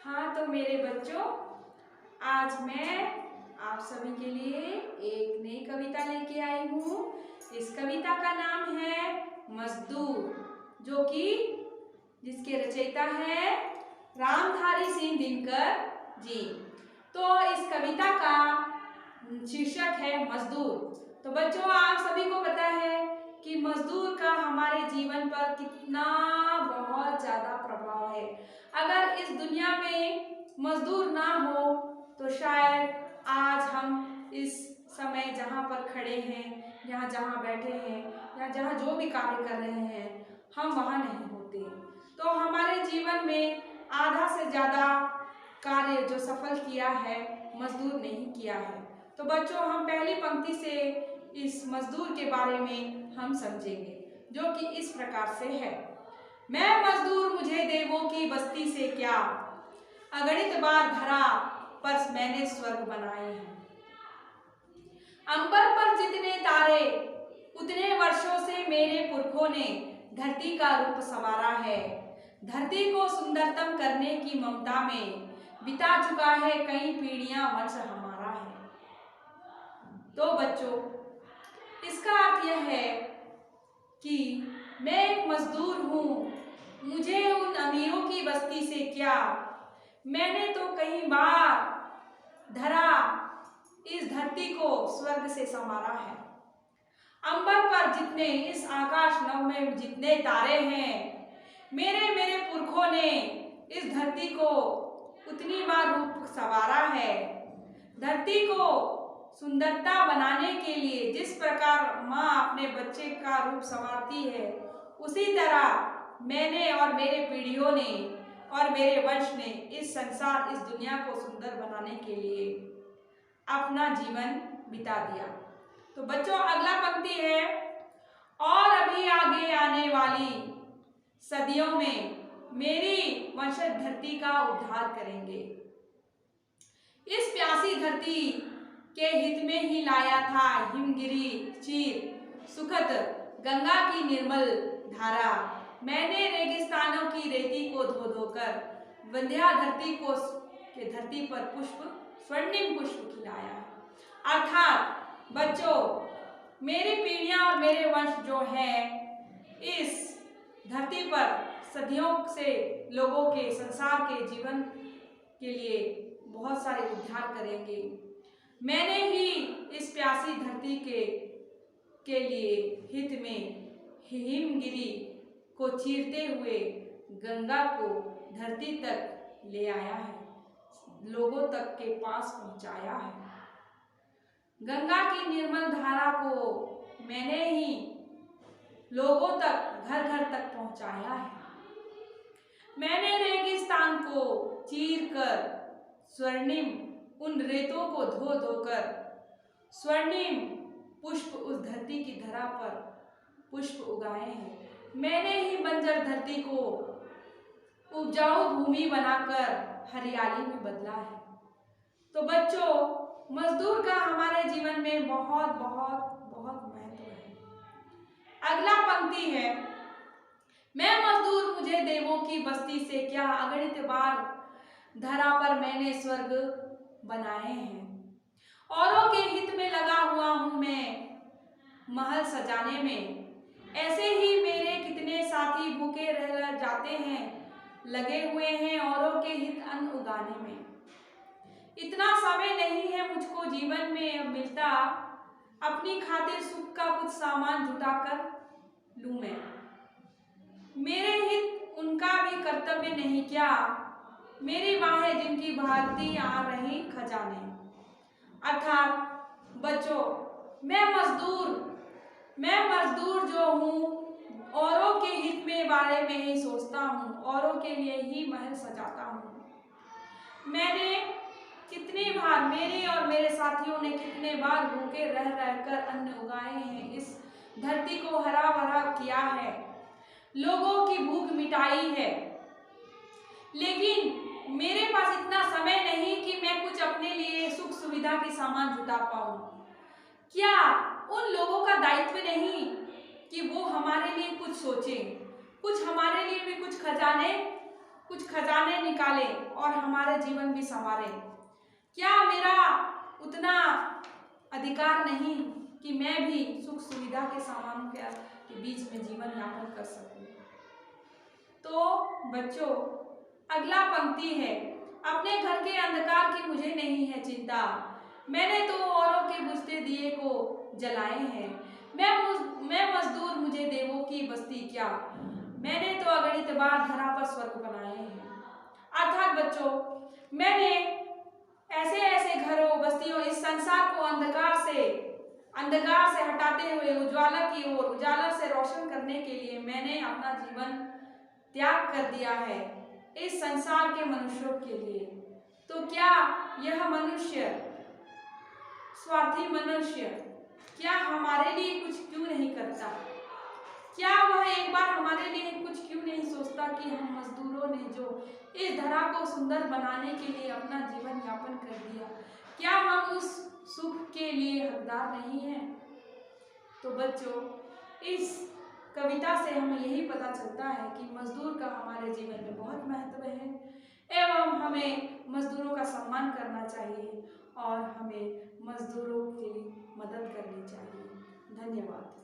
हाँ तो मेरे बच्चों, आज मैं आप सभी के लिए एक नई कविता लेके आई हूँ। इस कविता का नाम है मजदूर, जो कि जिसके रचयिता है रामधारी सिंह दिनकर जी। तो इस कविता का शीर्षक है मजदूर। तो बच्चों, आप सभी को पता है कि मजदूर का हमारे जीवन पर कितना बहुत ज़्यादा प्रभाव है। अगर इस दुनिया में मजदूर ना हो तो शायद आज हम इस समय जहाँ पर खड़े हैं, जहाँ बैठे हैं या जहाँ जो भी कार्य कर रहे हैं, हम वहाँ नहीं होते। तो हमारे जीवन में आधा से ज़्यादा कार्य जो सफल किया है, मजदूर नहीं किया है। तो बच्चों, हम पहली पंक्ति से इस मजदूर के बारे में हम समझेंगे, जो कि इस प्रकार से है। मैं मजदूर, मुझे देवों की बस्ती से क्या, अगणित बार धरा पर मैंने स्वर्ग बनाए हैं। अंबर पर जितने तारे, उतने वर्षों से मेरे पुरखों ने धरती का रूप संवारा है। धरती को सुंदरतम करने की ममता में बिता चुका है कई पीढ़ियां वंश हमारा है। तो बच्चों, इसका अर्थ यह है कि मैं एक मजदूर हूँ, मुझे उन अमीरों की बस्ती से क्या, मैंने तो कई बार धरा इस धरती को स्वर्ग से संवारा है। अंबर पर जितने, इस आकाश नभ में जितने तारे हैं, मेरे पुरखों ने इस धरती को उतनी बार रूप संवारा है। धरती को सुंदरता बनाने के लिए जिस प्रकार माँ अपने बच्चे का रूप संवारती है, उसी तरह मैंने और मेरे पीढ़ियों ने और मेरे वंश ने इस संसार, इस दुनिया को सुंदर बनाने के लिए अपना जीवन बिता दिया। तो बच्चों, अगला पंक्ति है, और अभी आगे आने वाली सदियों में मेरी वंशज धरती का उद्धार करेंगे। इस प्यासी धरती के हित में ही लाया था हिमगिरी चीर सुखद गंगा की निर्मल धारा। मैंने रेगिस्तानों की रेती को धो धोकर विंध्या धरती को के धरती पर पुष्प, स्वर्णिम पुष्प खिलाया। अर्थात बच्चों, मेरी पीढ़ियां और मेरे वंश जो है इस धरती पर सदियों से लोगों के, संसार के जीवन के लिए बहुत सारे उद्धार करेंगे। मैंने ही इस प्यासी धरती के लिए हित में हिमगिरी को चीरते हुए गंगा को धरती तक ले आया है, लोगों तक के पास पहुंचाया है। गंगा की निर्मल धारा को मैंने ही लोगों तक, घर घर तक पहुंचाया है। मैंने रेगिस्तान को चीर कर स्वर्णिम उन रेतों को धो धोकर स्वर्णिम पुष्प उस धरती की धरा पर पुष्प उगाए हैं। मैंने ही बंजर धरती को उपजाऊ भूमि बनाकर हरियाली में बदला है। तो बच्चों, मजदूर का हमारे जीवन में बहुत बहुत बहुत महत्व है। अगला पंक्ति है, मैं मजदूर, मुझे देवों की बस्ती से क्या, अगणित बार धरा पर मैंने स्वर्ग बनाए हैं। औरों के हित में लगा हुआ हूँ मैं महल सजाने में, ऐसे ही मेरे कितने साथी भूखे रह जाते हैं, लगे हुए हैं औरों के हित अन्न उगाने में। इतना समय नहीं है मुझको जीवन में अब मिलता, अपनी खातिर सुख का कुछ सामान जुटा कर लूं मैं। मेरे हित उनका भी कर्तव्य नहीं क्या, मेरी बाहें जिनकी भारती आ रही खजाने। अर्थात बच्चों, मैं मजदूर जो हूँ, औरों के हित में बारे में ही सोचता हूँ, औरों के लिए ही महल सजाता हूँ। मैंने कितनी बार, मेरे और मेरे साथियों ने कितने बार भूखे रह कर अन्न उगाए हैं, इस धरती को हरा भरा किया है, लोगों की भूख मिटाई है। लेकिन मेरे पास इतना समय नहीं कि मैं कुछ अपने लिए सुख सुविधा के सामान जुटा पाऊं। क्या उन लोगों का दायित्व नहीं कि वो हमारे लिए कुछ सोचें, कुछ हमारे लिए भी कुछ खजाने, कुछ खजाने निकाले और हमारे जीवन भी संवारे। क्या मेरा उतना अधिकार नहीं कि मैं भी सुख सुविधा के सामानों के बीच में जीवन यापन कर सकूं? तो बच्चों, अगला पंक्ति है, अपने घर के अंधकार की मुझे नहीं है चिंता, मैंने तो औरों के बुझते दिए को जलाए हैं। मैं मजदूर, मुझे देवों की बस्ती क्या, मैंने तो अगणित बार धरा पर स्वर्ग बनाए हैं। अर्थात बच्चों, मैंने ऐसे ऐसे घरों, बस्तियों, इस संसार को अंधकार से हटाते हुए उजाला की ओर, उजाला से रोशन करने के लिए मैंने अपना जीवन त्याग कर दिया है इस संसार के मनुष्यों के लिए। तो क्या यह मनुष्य, स्वार्थी मनुष्य, क्या हमारे लिए कुछ क्यों नहीं करता? क्या वह एक बार हमारे लिए कुछ क्यों नहीं सोचता कि हम मजदूरों ने जो इस धरा को सुंदर बनाने के लिए अपना जीवन यापन कर दिया, क्या हम उस सुख के लिए हकदार नहीं हैं? तो बच्चों, इस कविता से हमें यही पता चलता है कि मजदूर का हमारे जीवन में बहुत महत्व है एवं हमें मजदूरों का सम्मान करना चाहिए और हमें मजदूरों की मदद करनी चाहिए। धन्यवाद।